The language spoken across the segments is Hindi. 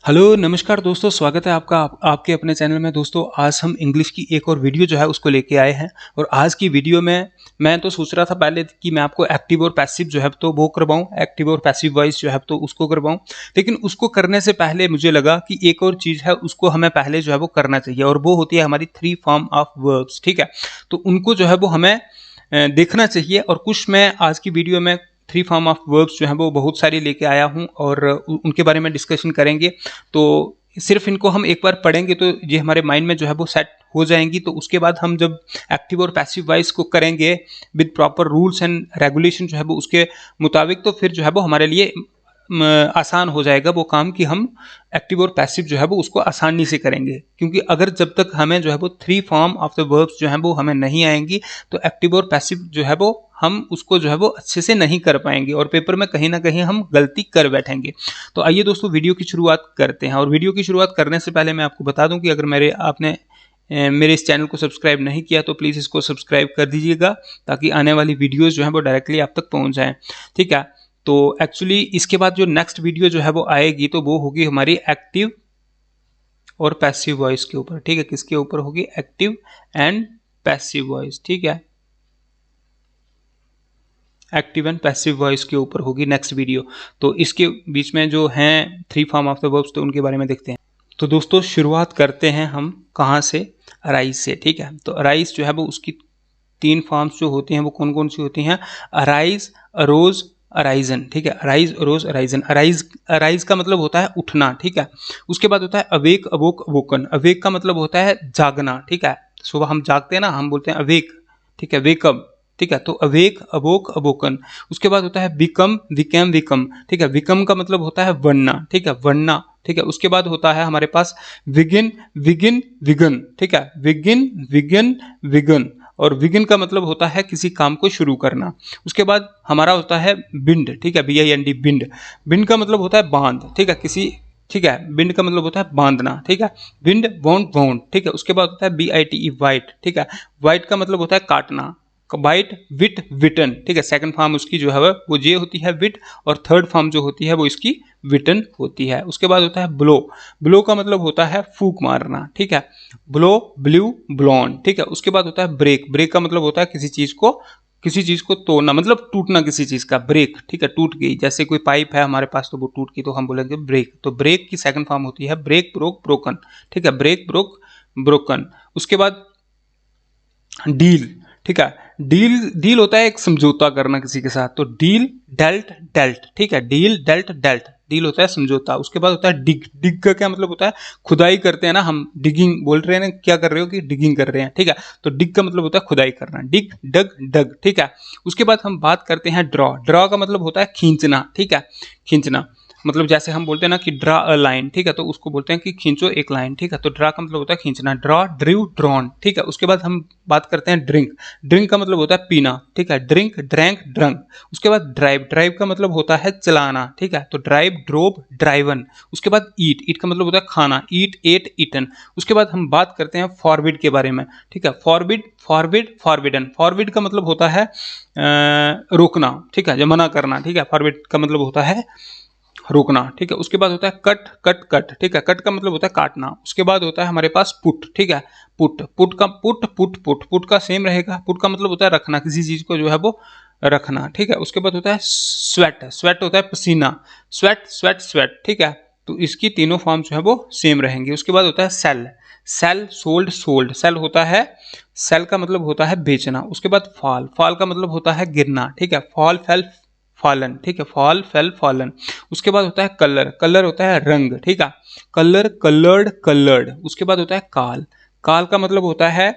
हेलो नमस्कार दोस्तों, स्वागत है आपका आपके अपने चैनल में। दोस्तों आज हम इंग्लिश की एक और वीडियो जो है उसको लेके आए हैं। और आज की वीडियो में मैं तो सोच रहा था पहले कि मैं आपको एक्टिव और पैसिव जो है तो वो करवाऊं, एक्टिव और पैसिव वॉइस जो है तो उसको करवाऊं। लेकिन उसको करने से पहले मुझे लगा कि एक और चीज़ है उसको हमें पहले जो है वो करना चाहिए, और वो होती है हमारी 3 फॉर्म ऑफ वर्ब्स। ठीक है, तो उनको जो है वो हमें देखना चाहिए। और कुछ मैं आज की वीडियो में 3 फॉर्म ऑफ वर्ब्स जो हैं वो बहुत सारी लेके आया हूं और उनके बारे में डिस्कशन करेंगे। तो सिर्फ इनको हम एक बार पढ़ेंगे तो ये हमारे माइंड में जो है वो सेट हो जाएंगी। तो उसके बाद हम जब एक्टिव और पैसिव वॉइस को करेंगे with proper rules and regulation जो है वो उसके मुताबिक, तो फिर जो है वो हमारे लिए आसान हो जाएगा वो काम कि हम एक्टिव और पैसिव जो है वो उसको आसानी से करेंगे। क्योंकि अगर जब तक हमें जो है वो 3 फॉर्म ऑफ द वर्ब्स जो है वो हमें नहीं आएंगी तो एक्टिव और पैसिव जो है वो हम उसको जो है वो अच्छे से नहीं कर पाएंगे और पेपर में कहीं ना कहीं हम गलती कर बैठेंगे। तो आइए दोस्तों वीडियो की शुरुआत करते हैं। और वीडियो की शुरुआत करने से पहले मैं आपको बता दूं कि अगर आपने मेरे इस चैनल को सब्सक्राइब नहीं किया तो प्लीज़ इसको सब्सक्राइब कर दीजिएगा, ताकि आने वाली वीडियोज़ जो हैं वो डायरेक्टली आप तक पहुँच जाएँ। ठीक है, तो एक्चुअली इसके बाद जो नेक्स्ट वीडियो जो है वो आएगी तो वो होगी हमारी एक्टिव और पैसिव वॉइस के ऊपर। ठीक है, किसके ऊपर होगी? Active and passive voice. ठीक है, एक्टिव एंड पैसिव वॉइस के ऊपर होगी नेक्स्ट वीडियो। तो इसके बीच में जो हैं 3 फॉर्म ऑफ द वर्ब्स तो उनके बारे में देखते हैं। तो दोस्तों शुरुआत करते हैं हम कहाँ से? अराइज से। ठीक है, तो अराइज जो है वो उसकी 3 फॉर्म्स जो होती हैं वो कौन कौन सी होती हैं? Arise, arose, arisen. ठीक है, arise, arose, arisen. Arise, arise का मतलब होता है उठना। ठीक है, उसके बाद होता है अवेक, अवोक, अवोकन। अवेक का मतलब होता है जागना। ठीक है, सुबह हम जागते हैं ना, हम बोलते हैं अवेक। ठीक है, वेकअप। ठीक है, तो अवेक, अवोक, अवोकन। उसके बाद होता है बिकम, विकेम, विकम। ठीक है, विकम का मतलब होता है बनना। ठीक है, बनना। ठीक है, उसके बाद होता है हमारे पास विगिन, विगिन, विगन। ठीक है, विगिन, विगिन, विगन। और विगिन का मतलब होता है किसी काम को शुरू करना। उसके बाद हमारा होता है बिंड। ठीक है, BIND, बिंड। बिंड का मतलब होता है बांध। ठीक है, किसी, ठीक है, बिंड का मतलब होता है बांधना। ठीक है, बिंड, बाउंड, बाउंड। ठीक है, उसके बाद होता है BITE, वाइट। ठीक है, वाइट का मतलब होता है काटना। वाइट, विट, विटन। ठीक है, सेकंड फॉर्म उसकी जो है वो जे होती है विट, और थर्ड फॉर्म जो होती है वो इसकी विटन होती है। उसके बाद होता है ब्लो। ब्लो का मतलब होता है फूंक मारना। ठीक है, ब्लो, ब्लू, ब्लॉन। ठीक है, उसके बाद होता है ब्रेक। ब्रेक का मतलब होता है किसी चीज को तोड़ना, मतलब टूटना किसी चीज का। ब्रेक, ठीक है, टूट गई। जैसे कोई पाइप है हमारे पास तो वो टूट गई तो हम बोलेंगे ब्रेक। तो ब्रेक की सेकंड फॉर्म होती है ब्रेक, ब्रोक, ब्रोकन। ठीक है, ब्रेक, ब्रोक, ब्रोकन। उसके बाद डील। ठीक है, डील, डील होता है एक समझौता करना किसी के साथ। तो डील, डेल्ट, डेल्ट। ठीक है, डील, डेल्ट, डेल्ट। डील होता है समझौता। उसके बाद होता है डिग। डिग का क्या मतलब होता है? खुदाई करते हैं ना हम, डिगिंग बोल रहे हैं ना, क्या कर रहे हो कि डिगिंग कर रहे हैं। ठीक है, तो डिग का मतलब होता है खुदाई करना। डिग, डग, डग। ठीक है, उसके बाद हम बात करते हैं ड्रॉ। ड्रॉ का मतलब होता है खींचना। ठीक है, खींचना, मतलब जैसे हम बोलते हैं ना कि ड्रा अ लाइन। ठीक है, तो उसको बोलते हैं कि खींचो एक लाइन। ठीक है, तो ड्रा का मतलब होता है खींचना। Draw, ड्रीव, drawn. ठीक है, उसके बाद हम बात करते हैं ड्रिंक। ड्रिंक का मतलब होता है पीना। ठीक है, ड्रिंक, ड्रैंक, ड्रंक। उसके बाद ड्राइव। ड्राइव का मतलब होता है चलाना। ठीक है, तो ड्राइव, ड्रोव, ड्राइवन। उसके बाद ईट। ईट का मतलब होता है खाना। ईट, एट, ईटन। उसके बाद हम बात करते हैं फॉरबिड के बारे में। ठीक है, फॉरबिड, फॉरबिड, फॉरबिडन। फॉरबिड का मतलब होता है रोकना। ठीक है, जो मना करना। ठीक है, फॉरबिड का मतलब होता है रोकना। ठीक है, उसके बाद होता है कट, कट, कट। ठीक है, कट का मतलब होता है काटना। उसके बाद होता है हमारे पास पुट। ठीक है, पुट, पुट का पुट, पुट, पुट, पुट का सेम रहेगा। पुट का मतलब होता है रखना, किसी चीज को जो है वो रखना। ठीक है, उसके बाद होता है स्वेट। स्वेट होता है पसीना। Sweat, sweat, sweat. ठीक है, तो इसकी तीनों फॉर्म जो है वो सेम रहेंगे। उसके बाद होता है sell. Sell, sold, sold. Sell होता है, सेल का मतलब होता है बेचना। उसके बाद फॉल। फॉल का मतलब होता है गिरना। ठीक है, फॉल, फेल, फॉलन। ठीक है, फॉल, फेल, फॉलन। उसके बाद होता है कलर। कलर होता है रंग। ठीक है, कलर, कलर्ड, कलर्ड। उसके बाद होता है काल। काल का मतलब होता है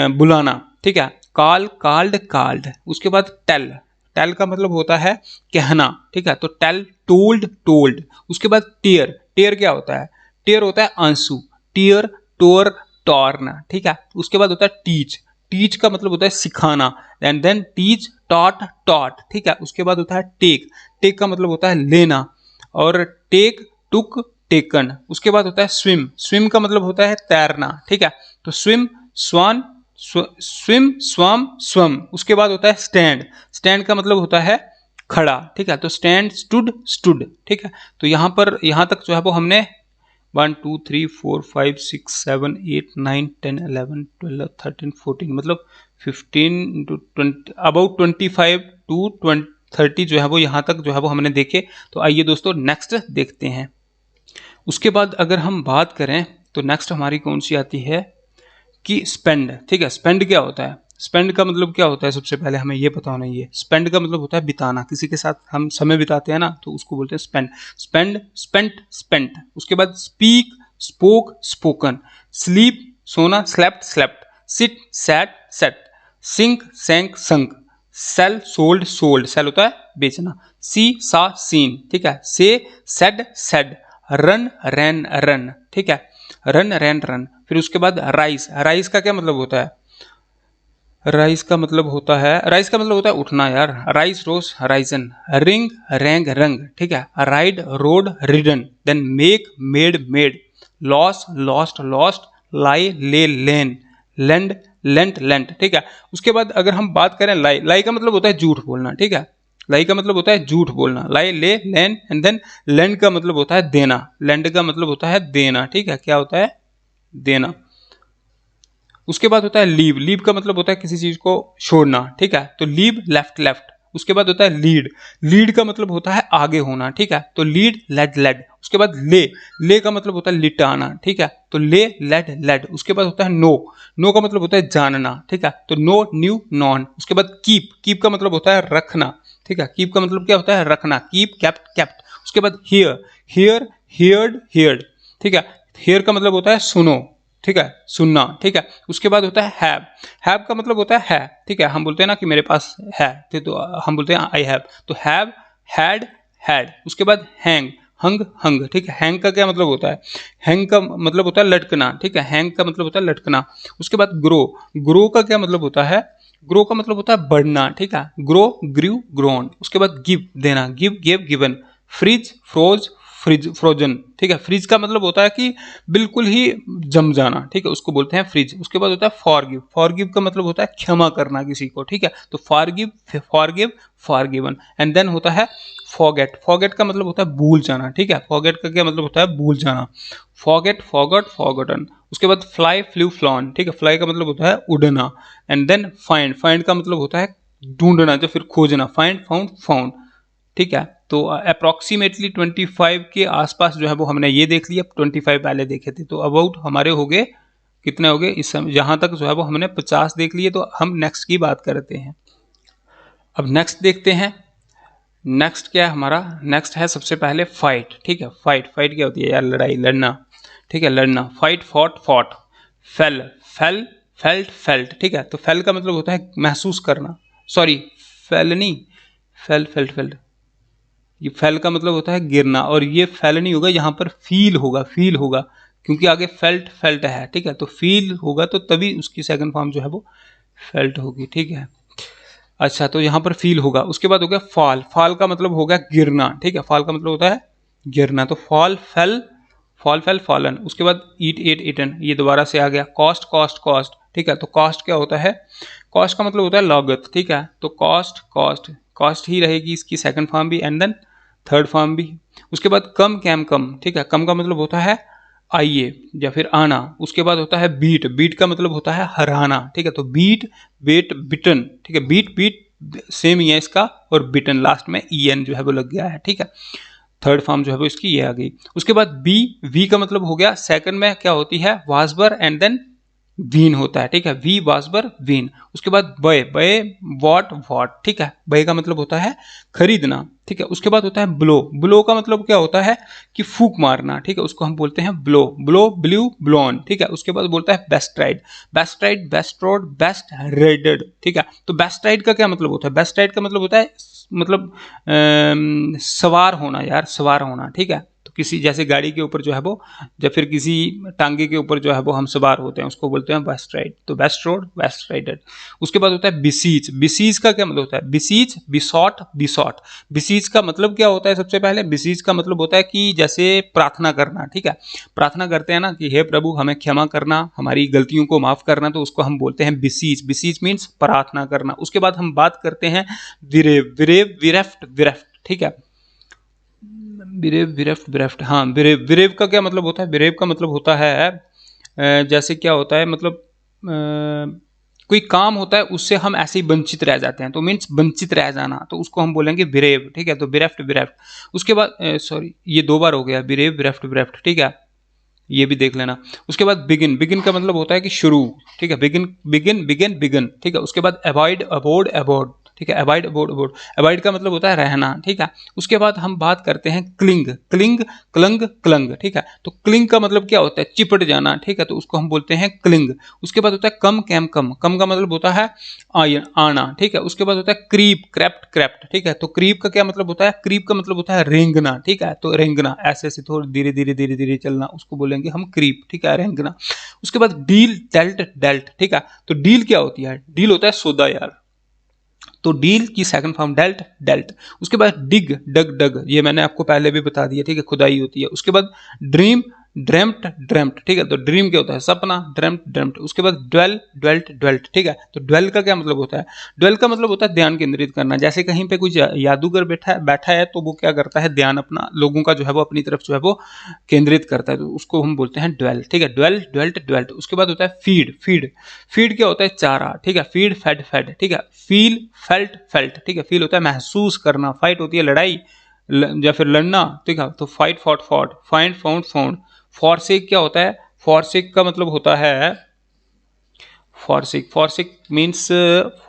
बुलाना। ठीक है, काल, काल्ड, काल्ड। उसके बाद टेल। टेल का मतलब होता है कहना। ठीक है, तो टेल, टोल्ड, टोल्ड। उसके बाद टीयर। टीयर क्या होता है? टीयर होता है आंसू। टीयर, टोर, टॉर्न। ठीक है, उसके बाद होता है टीच। टीच का मतलब होता है सिखाना। And then teach, taught, taught. ठीक है, उसके बाद होता है टेक। टेक का मतलब होता है लेना। और टेक, टुक, टेकन। उसके बाद होता है स्विम। स्विम का मतलब होता है तैरना। ठीक है, तो स्विम, स्वान, स्विम, स्वाम, स्वम। उसके बाद होता है स्टैंड। स्टैंड का मतलब होता है खड़ा। ठीक है, तो स्टैंड, स्टूड, स्टूड। ठीक है, तो यहाँ तक जो है वो हमने 1 2 3 4 5 6 7 8 9 10 11 12 13 14 मतलब 15 इंटू 20 अबाउट 25 टू 30 जो है वो यहाँ तक जो है वो हमने देखे। तो आइए दोस्तों नेक्स्ट देखते हैं। उसके बाद अगर हम बात करें तो नेक्स्ट हमारी कौन सी आती है कि स्पेंड। ठीक है, स्पेंड क्या होता है? स्पेंड का मतलब क्या होता है? सबसे पहले हमें ये पता होना चाहिए। स्पेंड का मतलब होता है बिताना, किसी के साथ हम समय बिताते हैं ना, तो उसको बोलते हैं स्पेंड। Spend, spent, spent. उसके बाद स्पीक, स्पोक, स्पोकन। स्लीप, सोना, slept, slept. Sit, sat, set. Sink, sank, sunk. Sell, sold, sold. Sell होता है बेचना। See, saw, seen. ठीक है, say, said, said. Run, ran, run. ठीक है, रन, रैन, रन। फिर उसके बाद राइस। राइस का क्या मतलब होता है? राइस का मतलब होता है उठना यार। Rise, rose, risen. Ring, rang, rung. ठीक है, ride, rode, ridden. Then make, made, made. Lose, lost, lost. Lie, lay, lain. Land, lent, lent. ठीक है, उसके बाद अगर हम बात करें लाई, लाई का मतलब होता है झूठ बोलना। ठीक है, लाई का मतलब होता है झूठ बोलना। लाई, lay, lane and then land का मतलब होता है देना। लेंड का मतलब होता है देना। ठीक है, क्या होता है? देना। उसके बाद होता है लीव। लीव का मतलब होता है किसी चीज को छोड़ना। ठीक है, तो लीव, लेफ्ट, लेफ्ट। उसके बाद होता है लीड। लीड का मतलब होता है आगे होना। ठीक है, तो लीड, लेड, लेड। उसके बाद ले। ले का मतलब होता है लिटाना। ठीक है, तो ले, लेड, लेड। उसके बाद होता है नो। नो का मतलब होता है जानना। ठीक है, तो नो, न्यू, नॉन। उसके बाद कीप। कीप का मतलब होता है रखना। ठीक है, कीप का मतलब क्या होता है? रखना। Keep, kept, kept. उसके बाद हियर। Here, heard, heard. ठीक है, हियर का मतलब होता है सुनो। ठीक है, सुनना। ठीक है, उसके बाद होता है हैव। हैव का मतलब होता है। ठीक है, हम बोलते हैं ना कि मेरे पास है, तो हम बोलते हैं आई हैव। तो हैव, हैड, हैड। उसके बाद हैंग, हंग, हंग। ठीक है, हैंग का क्या मतलब होता है? हैंग का मतलब होता है लटकना। ठीक है, हैंग का मतलब होता है लटकना। उसके बाद ग्रो। ग्रो का क्या मतलब होता है? ग्रो का मतलब होता है बढ़ना। ठीक है, ग्रो, ग्रू, ग्रोन। उसके बाद गिव, देना। Give, give, given. Freeze, froze, freeze, frozen. ठीक है, फ्रिज का मतलब होता है कि बिल्कुल ही जम जाना। ठीक है, उसको बोलते हैं फ्रिज। उसके बाद होता है फॉरगिव। फॉरगिव का मतलब होता है क्षमा करना किसी को। ठीक है, तो forgive, forgive, forgiven. And then होता है फॉरगेट। फॉरगेट का मतलब होता है भूल जाना। ठीक है, फॉरगेट का क्या मतलब होता है? भूल जाना। Forget, forgot, forgotten. उसके बाद फ्लाई, फ्लू, फ्लॉन। ठीक है, फ्लाई का मतलब होता है उड़ना। And then find. फाइंड का मतलब होता है ढूंढना, जो फिर खोजना। Find, found, found. ठीक है, तो अप्रोक्सीमेटली 25 के आसपास जो है वो हमने ये देख लिया। 25 पहले देखे थे, तो अबाउट हमारे हो गए कितने हो गए इस समय? जहां तक जो है वो हमने 50 देख लिए। तो हम नेक्स्ट की बात करते हैं। अब नेक्स्ट देखते हैं। नेक्स्ट क्या है हमारा? नेक्स्ट है सबसे पहले फाइट। ठीक है, फाइट। फाइट क्या होती है यार? लड़ाई, लड़ना। ठीक है, लड़ना। Fight, fought, fought. Fail, fail, felt, felt. ठीक है, तो फेल का मतलब होता है महसूस करना। सॉरी, फेल नहीं, फेल, फेल्ट, फेल्ट। ये फेल का मतलब होता है गिरना, और ये फेल नहीं होगा, यहाँ पर फील होगा। फील होगा क्योंकि आगे फेल्ट, फेल्ट है। ठीक है, तो फील होगा तो तभी उसकी सेकंड फॉर्म जो है वो फेल्ट होगी। ठीक है, अच्छा, तो यहाँ पर फील होगा। उसके बाद हो गया फॉल। फॉल का मतलब हो गया गिरना। ठीक है, फॉल का मतलब होता है गिरना। तो fall, fail, fall, fail, fallen. उसके बाद ईट, एट, ईटन। ये दोबारा से आ गया। Cost, cost, cost. ठीक है, तो कॉस्ट क्या होता है? कॉस्ट का मतलब होता है लागत। ठीक है, तो कॉस्ट, कॉस्ट, कॉस्ट ही रहेगी इसकी सेकंड फॉर्म भी एंड देन थर्ड फॉर्म भी। उसके बाद कम, कैम, कम। ठीक है, कम का मतलब होता है आइए या फिर आना। उसके बाद होता है बीट। बीट का मतलब होता है हराना। ठीक है, तो बीट, बेट, बिटन। ठीक है, बीट, बीट सेम ही है इसका, और बिटन लास्ट में en जो है वो लग गया है। ठीक है, थर्ड फॉर्म जो है वो इसकी ये आ गई। उसके बाद बी। वी का मतलब हो गया सेकंड में क्या होती है? वासबर एंड देन वीन होता है। ठीक है, वी, वासबर, वीन। उसके बाद बय, बय, वॉट, वॉट। ठीक है, बय का मतलब होता है खरीदना। ठीक है, उसके बाद होता है ब्लो। ब्लो का मतलब क्या होता है? कि फूक मारना। ठीक है, उसको हम बोलते हैं ब्लो। Blow, blue, blown. ठीक है, उसके बाद बोलता है bestride. Bestride, bestrode, bestridden. ठीक है, तो बेस्ट राइड का क्या मतलब होता है? बेस्ट राइड का मतलब होता है मतलब सवार होना यार, सवार होना। ठीक है, तो किसी जैसे गाड़ी के ऊपर जो है वो, या फिर किसी टांगे के ऊपर जो है वो हम सवार होते हैं, उसको बोलते हैं बेस्ट राइड। तो बेस्ट रोड, बेस्ट राइडर। उसके बाद होता है बिसीज। बिसीज का क्या मतलब होता है? बिसीज, बिसॉट, बिसॉट। बिसीज का मतलब क्या होता है? सबसे पहले बिसीज का मतलब होता है कि जैसे प्रार्थना करना। ठीक है, प्रार्थना करते हैं ना कि हे प्रभु हमें क्षमा करना, हमारी गलतियों को माफ करना, तो उसको हम बोलते हैं बिसीज। बिसीज मीन्स प्रार्थना करना। उसके बाद हम बात करते हैं विरेव। विरेव, विरेफ्ट, विरेफ्ट। ठीक है, बिरेव, बिरेफ्ट, बिरेफ्ट, हाँ बिरेव। बिरेव का क्या मतलब होता है? बिरेव का मतलब होता है जैसे क्या होता है, मतलब कोई काम होता है उससे हम ऐसे ही वंचित रह जाते हैं, तो मीन्स वंचित रह जाना, तो उसको हम बोलेंगे बिरेव, ठीक है। तो बिरेफ्ट, बिरेफ्ट। उसके बाद सॉरी, ये 2 बार हो गया, बिरेव, बिरेफ्ट, बिरेफ्ट, ठीक है, ये भी देख लेना। उसके बाद बिगिन, बिगिन का मतलब होता है कि शुरू, ठीक है, बिगिन, बिगिन, बिगिन, बिगिन, ठीक है। उसके बाद अवॉइड, अबोर्ड, अबोर्ड, ठीक है, अवॉइड, अबोर्ड, अबोर्ड। अवॉइड का मतलब होता है रहना, ठीक है। उसके बाद हम बात करते हैं क्लिंग, क्लिंग, क्लंग, क्लंग, ठीक है। तो क्लिंग का मतलब क्या होता है? चिपट जाना, ठीक है, तो उसको हम बोलते हैं क्लिंग। उसके बाद होता है कम, कैम, कम, कम का मतलब होता है आना, ठीक है। उसके बाद होता है क्रीप, क्रैप्ट, क्रैप्ट, ठीक है। तो क्रीप का क्या मतलब होता है? क्रीप का मतलब होता है रेंगना, ठीक है। तो रेंगना, ऐसे ऐसे थोड़ी धीरे धीरे धीरे धीरे चलना, उसको बोलेंगे हम क्रीप, ठीक है, रेंगना। उसके बाद डील, डेल्ट, डेल्ट, ठीक है। तो डील क्या होती है? डील होता है सौदा यार, तो डील की सेकंड फॉर्म डेल्ट, डेल्ट। उसके बाद डिग, डग, डग, ये मैंने आपको पहले भी बता दिया, ठीक है, खुदाई होती है। उसके बाद ड्रीम, ड्रेम्ट, ड्रेम्ट, ठीक है। तो ड्रीम क्या होता है? सपना, ड्रेम्ट, ड्रेम्ट। उसके बाद ड्वेल, ड्वेल्ट, ड्वेल्ट, ठीक है। तो ड्वेल का क्या मतलब होता है? ड्वेल का मतलब होता है ध्यान केंद्रित करना। जैसे कहीं पे कुछ जादूगर बैठा है तो वो क्या करता है? ध्यान अपना, लोगों का जो है वो अपनी तरफ जो है वो केंद्रित करता है, तो उसको हम बोलते हैं ड्वेल, ठीक है। Dwell, dwelt, dwelt. उसके बाद होता है फीड, फीड। फीड क्या होता है? चारा, ठीक है। फीड, फेड, फेड, ठीक है। फील, फेल्ट, फेल्ट, ठीक है। फील होता है महसूस करना। फाइट होती है लड़ाई या फिर लड़ना, ठीक है। तो fight, fought, fought. Find, found, found. Forsake क्या होता है? फॉरसेक का मतलब होता है, फॉरसेक, फॉरसेक मीन्स,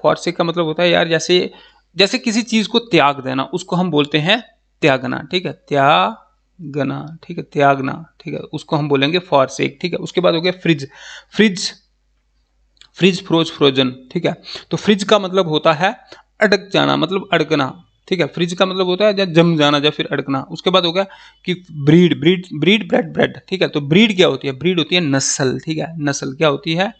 फॉरसेक का मतलब होता है यार, जैसे जैसे किसी चीज को त्याग देना, उसको हम बोलते हैं त्यागना, ठीक है, त्यागना, ठीक है, त्यागना, ठीक है, उसको हम बोलेंगे फॉरसेक, ठीक है। उसके बाद हो गया freeze, freeze, freeze, froze, frozen, ठीक है। तो फ्रिज का मतलब होता है अटक जाना, मतलब अड़कना, ठीक है। फ्रिज का मतलब होता है जम जाना या फिर अड़कना। उसके बाद हो गया कि breed, breed, breed, bread, bread, ठीक है। तो ब्रीड क्या होती है? ब्रीड होती है नस्ल, ठीक है। नस्ल क्या होती है?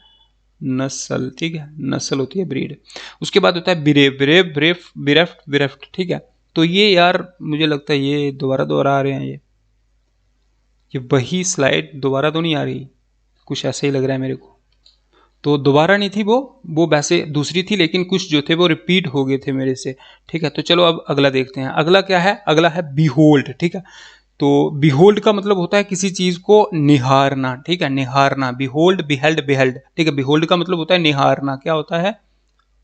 नस्ल, ठीक है, नस्ल होती है ब्रीड। उसके बाद होता है बिरेव, बिरेव, ब्रेफ, बिरेफ्ट, बिरेफ्ट, ठीक है। तो ये यार मुझे लगता है ये दोबारा दोबारा आ रहे हैं, ये वही स्लाइड दोबारा तो नहीं आ रही, कुछ ऐसे ही लग रहा है मेरे को। तो दोबारा नहीं थी वो वैसे दूसरी थी, लेकिन कुछ जो थे वो रिपीट हो गए थे मेरे से, ठीक है। तो चलो अब अगला देखते हैं। अगला क्या है? अगला है बिहोल्ड, ठीक है। तो बिहोल्ड का मतलब होता है किसी चीज को निहारना, ठीक है, निहारना। बिहोल्ड, बिहेल्ड, बिहेल्ड, ठीक है। बिहोल्ड का मतलब होता है निहारना। क्या होता है?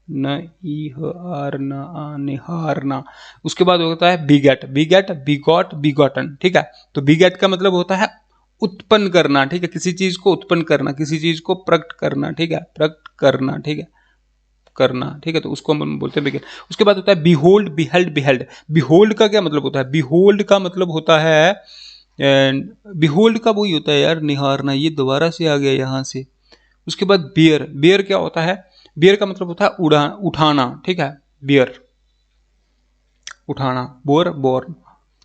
निहारना, निहारना। उसके बाद होता है बिगेट, बिगेट, बिगॉट, बिगॉटन, ठीक है। तो बिगेट का मतलब होता है उत्पन्न करना, ठीक है, किसी चीज को उत्पन्न करना, किसी चीज को प्रकट करना, ठीक है, प्रकट करना, ठीक है, करना, ठीक है। तो उसको हम बोलते हैं बिगेट। उसके बाद होता है बिहोल्ड, बिहेल्ड, बिहेल्ड। बिहोल्ड का क्या मतलब होता है? बिहोल्ड का मतलब होता है, बिहोल्ड का वही होता है यार, निहारना। ये दोबारा से आ गया यहाँ से। उसके बाद बियर, बियर क्या होता है? बियर का मतलब होता है उठाना, ठीक है, बियर, उठाना, बोर, बोर।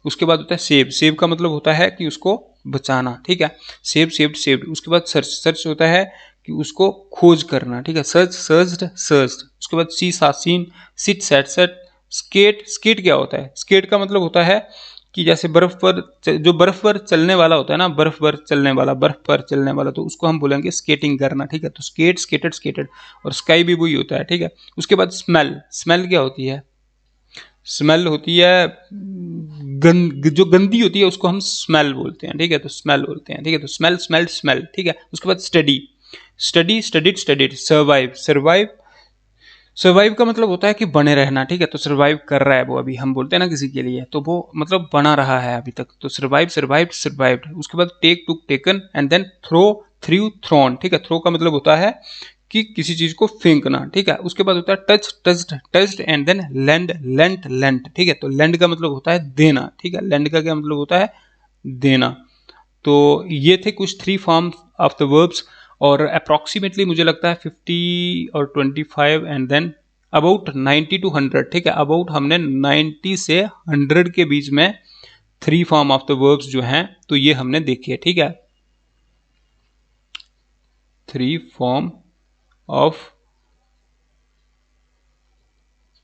उसके बाद होता है सेव, सेव का मतलब होता है कि उसको बचाना, ठीक है, सेव, सेव्ड, सेव्ड। उसके बाद सर्च, सर्च होता है कि उसको खोज करना, ठीक है, सर्च, सर्च्ड, सर्च्ड। उसके बाद see, saw, seen, sit, sat, sat. Skate, skate क्या होता है? स्केट का मतलब होता है कि जैसे बर्फ पर जो बर्फ पर चलने वाला होता है ना, बर्फ पर चलने वाला, बर्फ पर चलने वाला, तो उसको हम बोलेंगे स्केटिंग करना, ठीक है। तो स्केट, स्केटेड, स्केटेड। और स्काई भी वही होता है, ठीक है। उसके बाद स्मेल, स्मेल क्या होती है? स्मेल होती है जो गंदी होती है उसको हम स्मेल बोलते हैं, ठीक है, तो स्मेल बोलते हैं, ठीक है। तो स्मेल, स्मेल, स्मेल, ठीक है। उसके बाद study, study, studied, studied. Survive, survive, survive का मतलब होता है कि बने रहना, ठीक है। तो सर्वाइव कर रहा है वो, अभी हम बोलते हैं ना किसी के लिए, तो वो मतलब बना रहा है अभी तक। तो सर्वाइव, सर्वाइव्ड, सर्वाइव्ड। उसके बाद take, took, taken, and then throw, threw, thrown, ठीक है। थ्रो का मतलब होता है कि किसी चीज को फेंकना, ठीक है। उसके बाद होता है touch, touched, touched, and then lend, lent, lent, ठीक है। तो लैंड का मतलब होता है देना, ठीक है। लैंड का क्या मतलब होता है? देना। तो ये थे कुछ 3 फॉर्म ऑफ द वर्ब्स, और अप्रॉक्सीमेटली मुझे लगता है 50 और 25 एंड देन अबाउट 90 टू 100, ठीक है। अबाउट हमने 90 से 100 के बीच में 3 फॉर्म ऑफ द वर्ब्स जो हैं तो ये हमने देखे, ठीक है। 3 फॉर्म ऑफ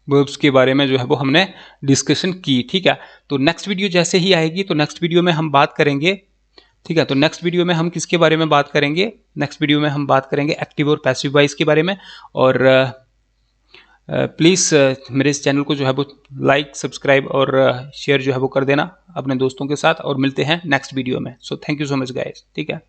वर्ब्स के बारे में जो है वो हमने डिस्कशन की, ठीक है। तो नेक्स्ट वीडियो जैसे ही आएगी तो नेक्स्ट वीडियो में हम बात करेंगे, ठीक है। तो नेक्स्ट वीडियो में हम किसके बारे में बात करेंगे? नेक्स्ट वीडियो में हम बात करेंगे एक्टिव और पैसिव वॉइस के बारे में, और प्लीज़ मेरे इस चैनल को जो है वो लाइक, सब्सक्राइब और शेयर जो है वो कर देना अपने दोस्तों के साथ, और मिलते हैं नेक्स्ट वीडियो में। So thank you so much guys, ठीक है।